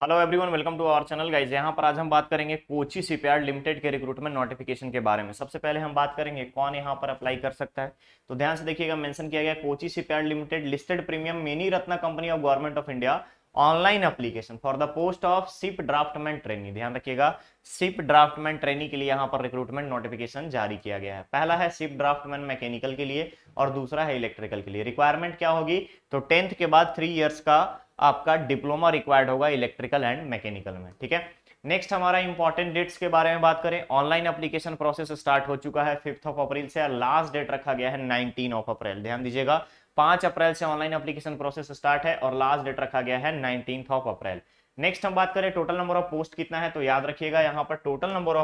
Hello everyone, welcome to our channel guys. यहाँ पर आज हम बात करेंगे कोची शिपयार्ड लिमिटेड के रिक्रूटमेंट नोटिफिकेशन के बारे में। सबसे पहले हम बात करेंगे कौन यहाँ पर अप्लाई कर सकता है। तो ध्यान से देखिएगा, मेंशन किया गया Kochi shipyard limited listed premium mini ratna company of government of India online application for the post of ship draftsman trainee. ध्यान रखिएगा, शिप ड्राफ्टमैन ट्रेनी के लिए यहाँ पर रिक्रूटमेंट नोटिफिकेशन जारी किया गया है। पहला है शिप ड्राफ्टमैन मैकेनिकल के लिए और दूसरा है इलेक्ट्रिकल के लिए। रिक्वायरमेंट क्या होगी, तो 10th के बाद 3 इयर्स का आपका डिप्लोमा रिक्वायर्ड होगा इलेक्ट्रिकल एंड मैकेनिकल में। ठीक है, नेक्स्ट हमारा इंपॉर्टेंट डेट्स के बारे में बात करें। ऑनलाइन एप्लीकेशन प्रोसेस स्टार्ट हो चुका है 5 अप्रैल से, लास्ट डेट रखा गया है 19 अप्रैल। ध्यान दीजिएगा, 5 अप्रैल से ऑनलाइन एप्लीकेशन प्रोसेस स्टार्ट है और लास्ट डेट रखा गया है 19 अप्रैल। नेक्स्ट हम बात करें टोटल नंबर ऑफ पोस्ट कितना है, तो याद रखिएगा यहाँ पर टोटल नंबर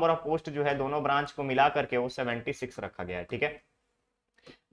ऑफ पोस्ट जो है दोनों ब्रांच को मिला करके वो 76 रखा गया है। ठीक है,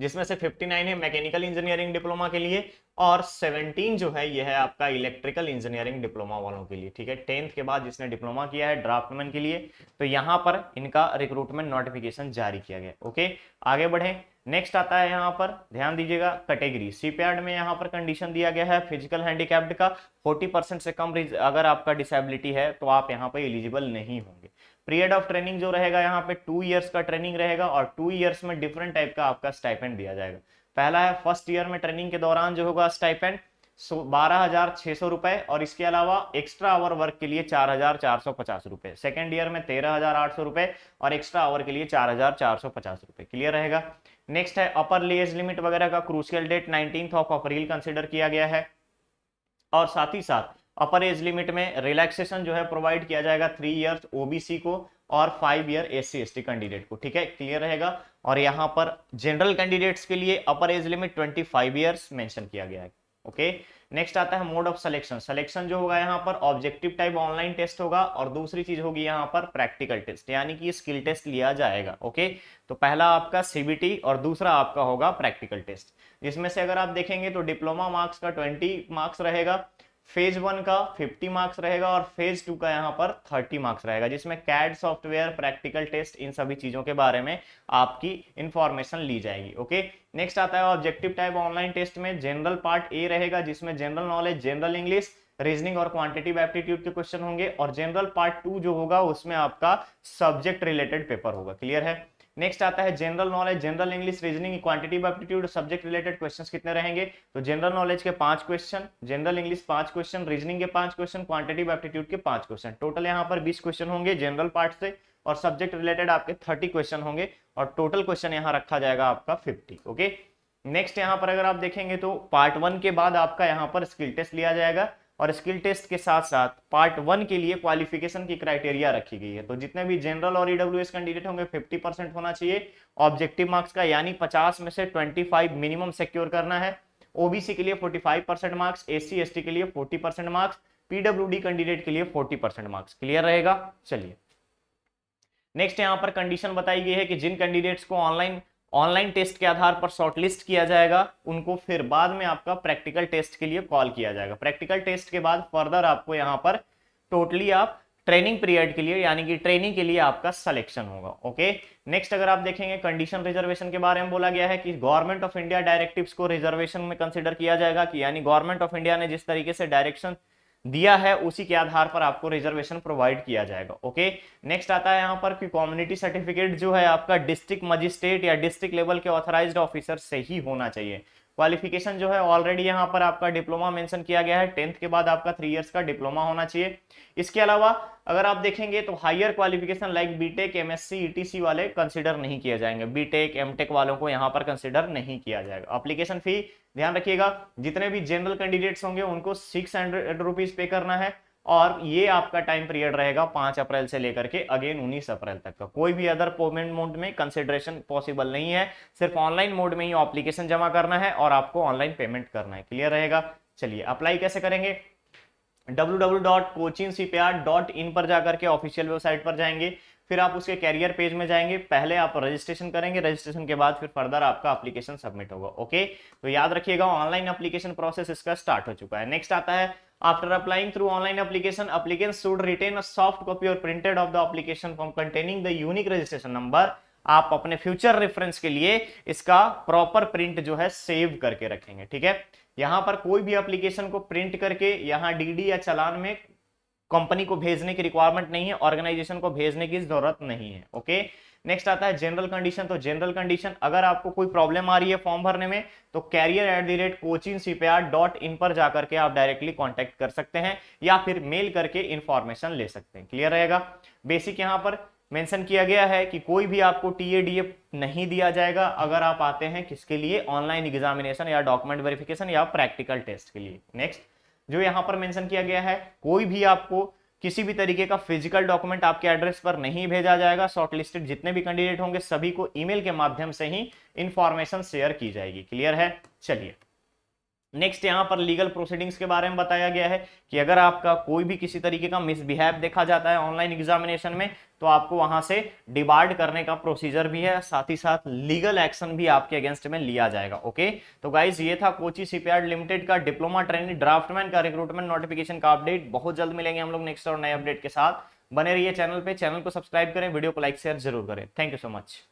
जिसमें से 59 है मैकेनिकल इंजीनियरिंग डिप्लोमा के लिए और 17 जो है ये है आपका इलेक्ट्रिकल इंजीनियरिंग डिप्लोमा वालों के लिए। ठीक है, 10th के बाद जिसने डिप्लोमा किया है ड्राफ्टमैन के लिए, तो यहाँ पर इनका रिक्रूटमेंट नोटिफिकेशन जारी किया गया। ओके, आगे बढ़े। नेक्स्ट आता है यहाँ पर, ध्यान दीजिएगा, कैटेगरी शिपयार्ड में यहाँ पर कंडीशन दिया गया है फिजिकल हैंडीकैप्ड का 40% से कम अगर आपका डिसेबिलिटी है तो आप यहाँ पर एलिजिबल नहीं होंगे। पीरियड ऑफ ट्रेनिंग जो रहेगा यहाँ पे 2 इयर्स का ट्रेनिंग रहेगा और 2 इयर्स में डिफरेंट टाइप का आपका स्टाइपेंड दिया जाएगा। पहला है फर्स्ट ईयर में ट्रेनिंग के दौरान जो होगा स्टाइपेंड 12,600 रुपए और इसके अलावा एक्स्ट्रा आवर वर्क के लिए 4,450 रुपए। सेकेंड ईयर में 13,800 रुपए और एक्स्ट्रा आवर के लिए 4,450 रुपए। क्लियर रहेगा। नेक्स्ट है अपर एज लिमिट वगैरह का क्रूशियल डेट 19 अप्रैल कंसिडर किया गया है और साथ ही साथ अपर एज लिमिट में रिलैक्सेशन जो है प्रोवाइड किया जाएगा 3 इयर्स ओबीसी को और 5 ईयर एससी एसटी कैंडिडेट को। ठीक है, क्लियर रहेगा। और यहाँ पर जनरल कैंडिडेट्स के लिए अपर एज लिमिट 25 इयर्स मेंशन किया गया है। ओके, नेक्स्ट आता है मोड ऑफ सिलेक्शन। सिलेक्शन जो होगा यहाँ पर ऑब्जेक्टिव टाइप ऑनलाइन टेस्ट होगा और दूसरी चीज होगी यहाँ पर प्रैक्टिकल टेस्ट, यानी कि स्किल टेस्ट लिया जाएगा। ओके, तो पहला आपका सीबीटी और दूसरा आपका होगा प्रैक्टिकल टेस्ट, जिसमें से अगर आप देखेंगे तो डिप्लोमा मार्क्स का 20 मार्क्स रहेगा, फेज 1 का 50 मार्क्स रहेगा और फेज 2 का यहाँ पर 30 मार्क्स रहेगा, जिसमें कैड सॉफ्टवेयर, प्रैक्टिकल टेस्ट, इन सभी चीजों के बारे में आपकी इंफॉर्मेशन ली जाएगी। ओके, नेक्स्ट आता है ऑब्जेक्टिव टाइप ऑनलाइन टेस्ट में जनरल पार्ट ए रहेगा, जिसमें general knowledge, general English, reasoning और क्वांटिटेटिव एप्टीट्यूड के क्वेश्चन होंगे और जनरल पार्ट 2 जो होगा उसमें आपका सब्जेक्ट रिलेटेड पेपर होगा। क्लियर है। नेक्स्ट आता है general knowledge, general English, reasoning, quantitative aptitude, subject related questions कितने रहेंगे, तो जनरल नॉलेज के 5 question, general English 5 question, reasoning के 5 क्वेश्चन, क्वांटिटेटिव एप्टीट्यूड के 5 क्वेश्चन। टोटल यहाँ पर 20 क्वेश्चन होंगे जनरल पार्ट से और सब्जेक्ट रिलेटेड आपके 30 क्वेश्चन होंगे और टोटल क्वेश्चन यहाँ रखा जाएगा आपका 50। ओके, नेक्स्ट यहाँ पर अगर आप देखेंगे तो पार्ट 1 के बाद आपका यहाँ पर स्किल टेस्ट लिया जाएगा और स्किल टेस्ट के साथ साथ पार्ट 1 के लिए क्वालिफिकेशन की क्राइटेरिया रखी गई है। तो जितने भी जनरल और ईडब्ल्यूएस कैंडिडेट होंगे 50% होना चाहिए ऑब्जेक्टिव मार्क्स का, यानी 50 में से 25 मिनिमम सिक्योर करना है। ओबीसी के लिए 45% मार्क्स, एससी एसटी के लिए 40% मार्क्स, पीडब्ल्यूडी कैंडिडेट के लिए 40% मार्क्स। क्लियर रहेगा। चलिए, नेक्स्ट यहाँ पर कंडीशन बताई गई है कि जिन कैंडिडेट्स को ऑनलाइन टेस्ट के आधार पर शॉर्टलिस्ट किया जाएगा उनको फिर बाद में आपका प्रैक्टिकल टेस्ट के लिए कॉल किया जाएगा। प्रैक्टिकल टेस्ट के बाद फर्दर आपको यहाँ पर टोटली आप ट्रेनिंग पीरियड के लिए यानी कि ट्रेनिंग के लिए आपका सिलेक्शन होगा। ओके, नेक्स्ट अगर आप देखेंगे कंडीशन रिजर्वेशन के बारे में बोला गया है कि गवर्नमेंट ऑफ इंडिया डायरेक्टिव्स को रिजर्वेशन में कंसिडर किया जाएगा, कि यानी गवर्नमेंट ऑफ इंडिया ने जिस तरीके से डायरेक्शन दिया है उसी के आधार पर आपको रिजर्वेशन प्रोवाइड किया जाएगा। ओके, नेक्स्ट आता है यहाँ पर कि कम्युनिटी सर्टिफिकेट जो है आपका डिस्ट्रिक्ट मजिस्ट्रेट या डिस्ट्रिक्ट लेवल के ऑथराइज्ड ऑफिसर से ही होना चाहिए। क्वालिफिकेशन जो है ऑलरेडी यहाँ पर आपका डिप्लोमा मेंशन किया गया है, 10th के बाद आपका 3 इयर्स का डिप्लोमा होना चाहिए। इसके अलावा अगर आप देखेंगे तो higher qualification like BTech, MSc, ETC वाले कंसिडर नहीं किए जाएंगे। बीटेक, एमटेक वालों को यहाँ पर कंसिडर नहीं किया जाएगा। एप्लीकेशन फी ध्यान रखिएगा, जितने भी जनरल कैंडिडेट्स होंगे उनको 600 रुपीज पे करना है और ये आपका टाइम पीरियड रहेगा 5 अप्रैल से लेकर के अगेन 19 अप्रैल तक का। कोई भी अदर पेमेंट मोड में कंसिडरेशन पॉसिबल नहीं है, सिर्फ ऑनलाइन मोड में ही एप्लीकेशन जमा करना है और आपको ऑनलाइन पेमेंट करना है। क्लियर रहेगा। चलिए, अप्लाई कैसे करेंगे, www.coachingcpr.in पर जाकर के ऑफिशियल वेबसाइट पर जाएंगे, फिर आप उसके कैरियर पेज में जाएंगे, पहले आप रजिस्ट्रेशन करेंगे, रजिस्ट्रेशन के बाद फिर फर्दर आपका एप्लीकेशन सबमिट होगा। ओके, तो याद रखिएगा ऑनलाइन एप्लीकेशन प्रोसेस इसका स्टार्ट हो चुका है। नेक्स्ट आता है after applying through online application applicants should retain a soft copy or printed of the application form containing the unique registration number। आप अपने फ्यूचर रेफरेंस के लिए इसका प्रॉपर प्रिंट जो है सेव करके रखेंगे। ठीक है, यहाँ पर कोई भी एप्लीकेशन को प्रिंट करके यहाँ डीडी या चालान में कंपनी को भेजने की रिक्वायरमेंट नहीं है, ऑर्गेनाइजेशन को भेजने की जरूरत नहीं है। ओके, नेक्स्ट आता है जनरल कंडीशन। तो जनरल कंडीशन, अगर आपको कोई प्रॉब्लम आ रही है फॉर्म भरने में तो career@cochincpr.in पर जाकर के आप डायरेक्टली कांटेक्ट कर सकते हैं या फिर मेल करके इंफॉर्मेशन ले सकते हैं। क्लियर रहेगा। बेसिक यहाँ पर मेंशन किया गया है कि कोई भी आपको टीएडीए नहीं दिया जाएगा अगर आप आते हैं किसके लिए, ऑनलाइन एग्जामिनेशन या डॉक्यूमेंट वेरिफिकेशन या प्रैक्टिकल टेस्ट के लिए। नेक्स्ट जो यहाँ पर मेंशन किया गया है, कोई भी आपको किसी भी तरीके का फिजिकल डॉक्यूमेंट आपके एड्रेस पर नहीं भेजा जाएगा। शॉर्टलिस्टेड जितने भी कैंडिडेट होंगे सभी को ईमेल के माध्यम से ही इंफॉर्मेशन शेयर की जाएगी। क्लियर है। चलिए नेक्स्ट यहाँ पर लीगल प्रोसीडिंग्स के बारे में बताया गया है कि अगर आपका कोई भी किसी तरीके का मिसबिहेव देखा जाता है ऑनलाइन एग्जामिनेशन में तो आपको वहां से डिबार्ड करने का प्रोसीजर भी है, साथ ही साथ लीगल एक्शन भी आपके अगेंस्ट में लिया जाएगा। ओके, तो गाइज ये था कोची शिपयार्ड लिमिटेड का डिप्लोमा ट्रेनिंग ड्राफ्टमैन का रिक्रूटमेंट नोटिफिकेशन का अपडेट। बहुत जल्द मिलेंगे हम लोग नेक्स्ट और नए अपडेट के साथ। बने रहिए चैनल पे, चैनल को सब्सक्राइब करें, वीडियो को लाइक शेयर जरूर करें। Thank you so much.